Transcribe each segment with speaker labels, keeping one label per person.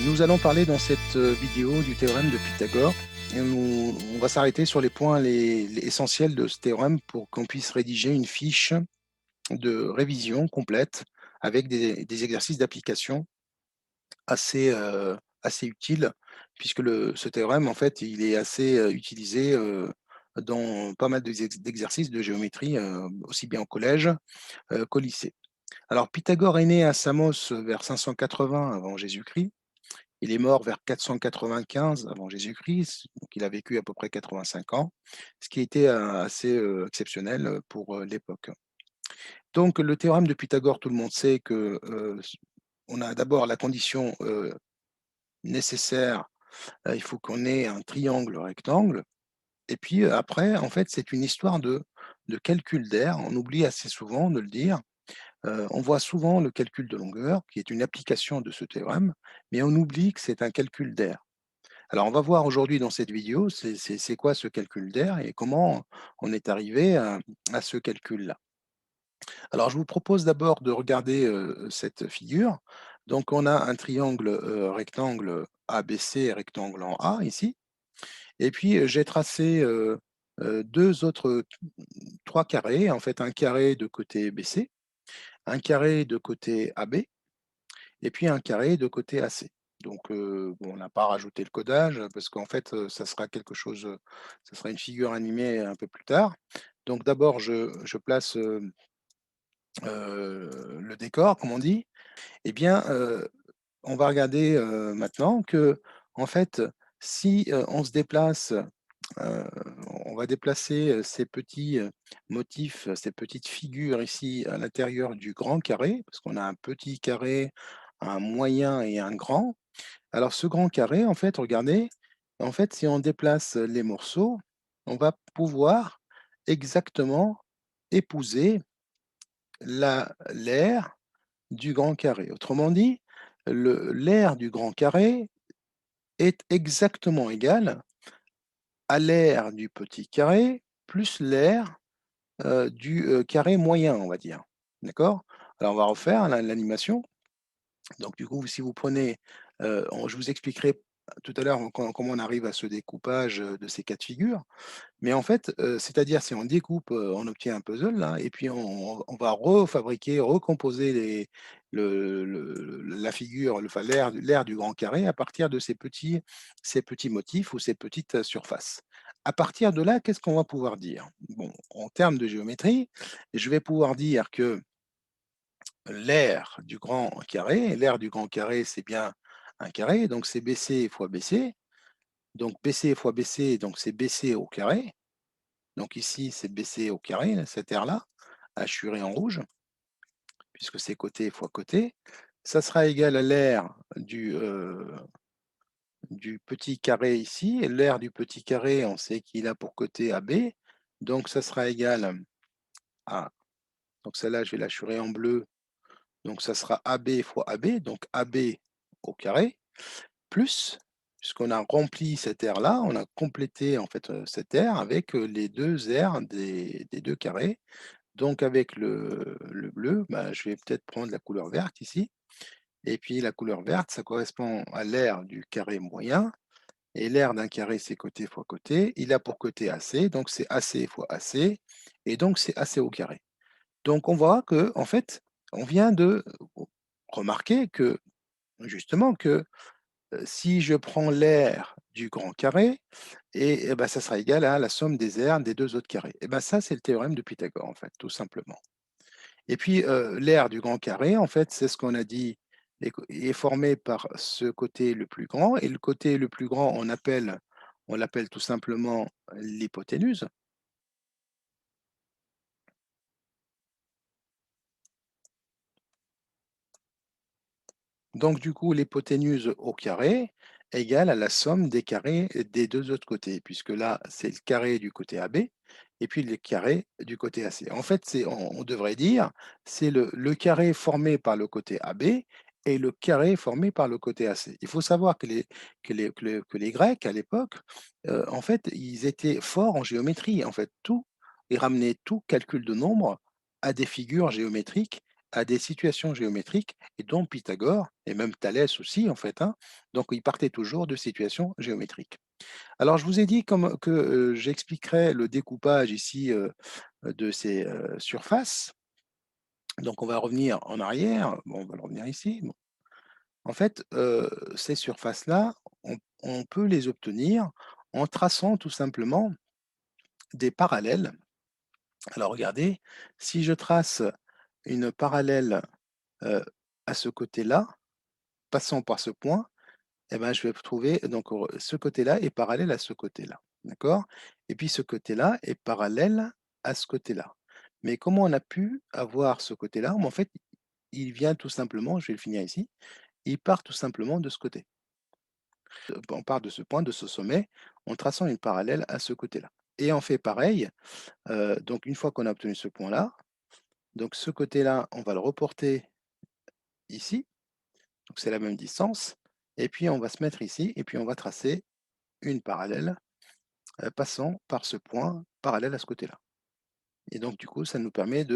Speaker 1: Nous allons parler dans cette vidéo du théorème de Pythagore. Et on va s'arrêter sur les points essentiels de ce théorème pour qu'on puisse rédiger une fiche de révision complète avec des exercices d'application assez utiles, puisque ce théorème, en fait, il est assez utilisé dans pas mal d'exercices de géométrie, aussi bien au collège qu'au lycée. Alors, Pythagore est né à Samos vers 580 avant Jésus-Christ. Il est mort vers 495 avant Jésus-Christ, donc il a vécu à peu près 85 ans, ce qui était assez exceptionnel pour l'époque. Donc le théorème de Pythagore, tout le monde sait que on a d'abord la condition nécessaire, il faut qu'on ait un triangle rectangle, et puis après, en fait, c'est une histoire de calcul d'aire. On oublie assez souvent de le dire. On voit souvent le calcul de longueur, qui est une application de ce théorème, mais on oublie que c'est un calcul d'aire. Alors, on va voir aujourd'hui dans cette vidéo, c'est quoi ce calcul d'air et comment on est arrivé à ce calcul-là. Alors, je vous propose d'abord de regarder cette figure. Donc, on a un triangle rectangle ABC, rectangle en A ici. Et puis, j'ai tracé trois carrés, en fait, un carré de côté BC, un carré de côté AB et puis un carré de côté AC. Donc, bon, on n'a pas rajouté le codage parce qu'en fait, ça sera quelque chose, ça sera une figure animée un peu plus tard. Donc d'abord, je place, le décor, comme on dit. Eh bien, on va regarder, maintenant que, en fait, si, on se déplace, heu, on va déplacer, ces petits, motifs, ces petites figures ici à l'intérieur du grand carré, parce qu'on a un petit carré, un moyen et un grand. Alors ce grand carré, en fait, regardez, en fait, si on déplace les morceaux, on va pouvoir exactement épouser l'aire du grand carré. Autrement dit, l'aire du grand carré est exactement égale à l'aire du petit carré plus l'aire du carré moyen, on va dire. D'accord? Alors on va refaire l'animation. Donc du coup, si vous prenez, je vous expliquerai tout à l'heure comment on arrive à ce découpage de ces cas de figure. Mais en fait, c'est-à-dire si on découpe, on obtient un puzzle là, et puis on va refabriquer, recomposer la figure, enfin l'aire du grand carré à partir de ces petits motifs ou ces petites surfaces. À partir de là, qu'est-ce qu'on va pouvoir dire? Bon, en termes de géométrie, je vais pouvoir dire que l'aire du grand carré, c'est bien un carré, donc c'est BC fois BC. Donc BC fois BC, donc c'est BC au carré. Donc ici, c'est BC au carré, là, cette aire-là, hachurée en rouge, puisque c'est côté fois côté. Ça sera égal à l'aire du petit carré ici. Et l'aire du petit carré, on sait qu'il a pour côté AB. Donc ça sera égal à, donc celle-là, je vais l'hachurer en bleu. Donc ça sera AB fois AB, donc AB au carré, plus, puisqu'on a rempli cette aire-là, on a complété en fait cette aire avec les deux aires des deux carrés. Donc avec le bleu, bah, je vais peut-être prendre la couleur verte ici. Et puis la couleur verte, ça correspond à l'aire du carré moyen. Et l'aire d'un carré, c'est côté fois côté. Il a pour côté AC, donc c'est AC fois AC. Et donc c'est AC au carré. Donc on voit que, en fait, on vient de remarquer que, justement, que si je prends l'aire du grand carré, et ben, ça sera égal à la somme des aires des deux autres carrés. Et ben ça, c'est le théorème de Pythagore, en fait, tout simplement. Et puis, l'aire du grand carré, en fait, c'est ce qu'on a dit, est formé par ce côté le plus grand, et le côté le plus grand, on l'appelle tout simplement l'hypoténuse. Donc, du coup, l'hypoténuse au carré égale à la somme des carrés des deux autres côtés, puisque là, c'est le carré du côté AB et puis le carré du côté AC. En fait, on devrait dire, c'est le carré formé par le côté AB et le carré formé par le côté AC. Il faut savoir que les Grecs, à l'époque, en fait, ils étaient forts en géométrie. En fait, ils ramenaient tout calcul de nombres à des figures géométriques à des situations géométriques et dont Pythagore et même Thalès aussi en fait, hein, donc ils partaient toujours de situations géométriques. Alors je vous ai dit comme que, j'expliquerai le découpage ici, de ces, surfaces. Donc on va revenir en arrière, bon on va le revenir ici, bon. En fait, ces surfaces-là, on peut les obtenir en traçant tout simplement des parallèles. Alors regardez, si je trace une parallèle, heu, à ce côté-là, passant par ce point, et ben, je vais trouver donc ce côté-là est parallèle à ce côté-là, d'accord? Et puis ce côté-là est parallèle à ce côté-là. Mais comment on a pu avoir ce côté-là? Mais en fait, il vient tout simplement, je vais le finir ici, il part tout simplement de ce côté. On part de ce point, de ce sommet, en traçant une parallèle à ce côté-là. Et on fait pareil, donc une fois qu'on a obtenu ce point-là, donc ce côté-là, on va le reporter ici, donc c'est la même distance, et puis on va se mettre ici, et puis on va tracer une parallèle passant par ce point parallèle à ce côté-là. Et donc du coup, ça nous permet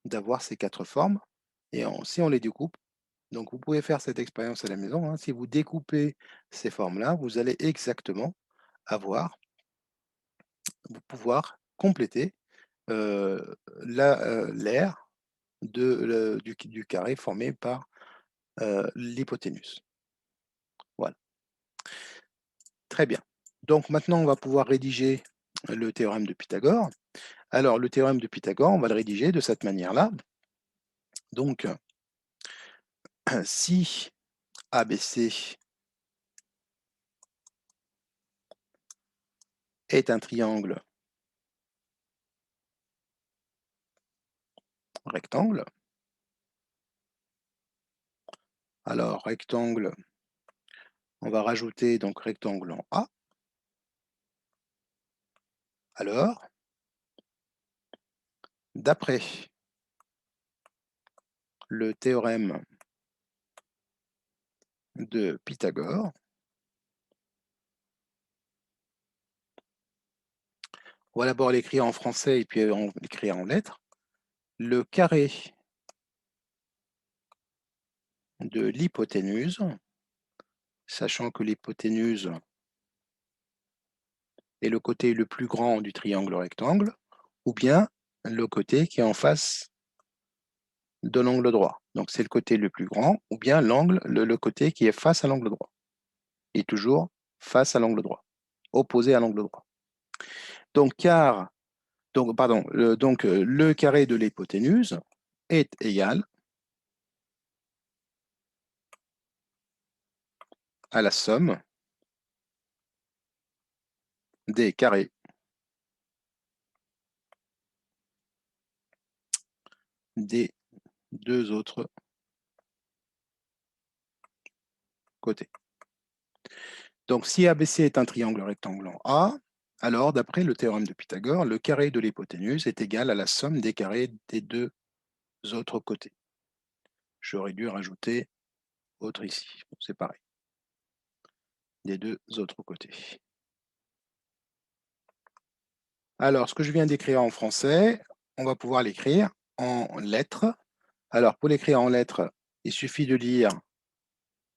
Speaker 1: d'avoir ces quatre formes, et si on les découpe, donc vous pouvez faire cette expérience à la maison, hein, si vous découpez ces formes-là, vous allez exactement avoir, pouvoir compléter l'aire du carré formé par l'hypoténuse. Voilà, très bien. Donc maintenant, on va pouvoir rédiger le théorème de Pythagore. Alors, le théorème de Pythagore, on va le rédiger de cette manière-là. Donc, si ABC est un triangle rectangle, alors rectangle, on va rajouter donc rectangle en A. Alors, d'après le théorème de Pythagore, on va d'abord l'écrire en français et puis on l'écrire en lettres. Le carré de l'hypoténuse, sachant que l'hypoténuse est le côté le plus grand du triangle rectangle, ou bien le côté qui est en face de l'angle droit. Donc c'est le côté le plus grand, ou bien le côté qui est face à l'angle droit. Et toujours face à l'angle droit, opposé à l'angle droit. Donc, le carré de l'hypoténuse est égal à la somme des carrés des deux autres côtés. Donc, si ABC est un triangle rectangle en A, alors, d'après le théorème de Pythagore, le carré de l'hypoténuse est égal à la somme des carrés des deux autres côtés. J'aurais dû rajouter autre ici. Bon, c'est pareil. Des deux autres côtés. Alors, ce que je viens d'écrire en français, on va pouvoir l'écrire en lettres. Alors, pour l'écrire en lettres, il suffit de lire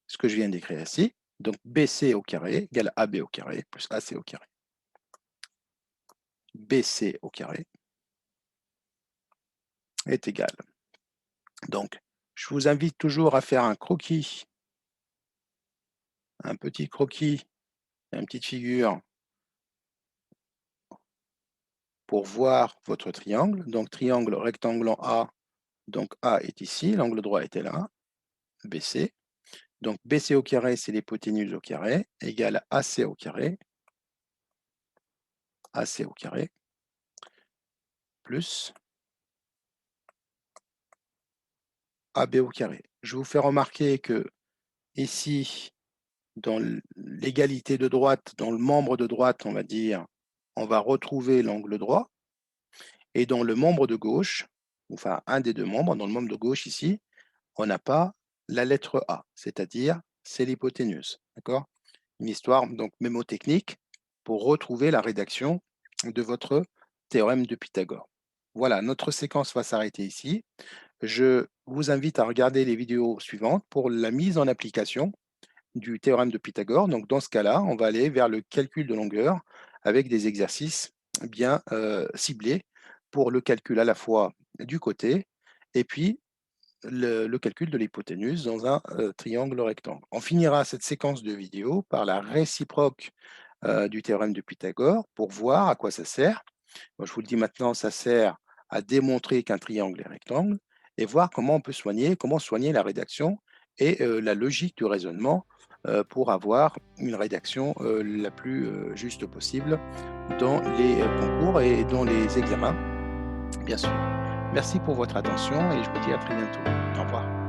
Speaker 1: ce que je viens d'écrire ici. Donc, BC au carré égale AB au carré plus AC au carré. BC au carré est égal. Donc, je vous invite toujours à faire un croquis, un petit croquis, une petite figure pour voir votre triangle. Donc, triangle rectangle en A, donc A est ici, l'angle droit était là, BC. Donc, BC au carré, c'est l'hypoténuse au carré, égale AC au carré, AC au carré, plus AB au carré. Je vous fais remarquer que ici, dans l'égalité de droite, dans le membre de droite, on va dire, on va retrouver l'angle droit. Et dans le membre de gauche, enfin un des deux membres, dans le membre de gauche ici, on n'a pas la lettre A, c'est-à-dire c'est l'hypoténuse. D'accord? Une histoire donc mémotechnique pour retrouver la rédaction de votre théorème de Pythagore. Voilà, notre séquence va s'arrêter ici. Je vous invite à regarder les vidéos suivantes pour la mise en application du théorème de Pythagore. Donc, dans ce cas-là, on va aller vers le calcul de longueur avec des exercices bien ciblés pour le calcul à la fois du côté et puis le calcul de l'hypoténuse dans un triangle rectangle. On finira cette séquence de vidéos par la réciproque du théorème de Pythagore pour voir à quoi ça sert. Moi, je vous le dis maintenant, ça sert à démontrer qu'un triangle est rectangle et voir comment soigner la rédaction et la logique du raisonnement pour avoir une rédaction la plus juste possible dans les concours et dans les examens, bien sûr. Merci pour votre attention et je vous dis à très bientôt. Au revoir.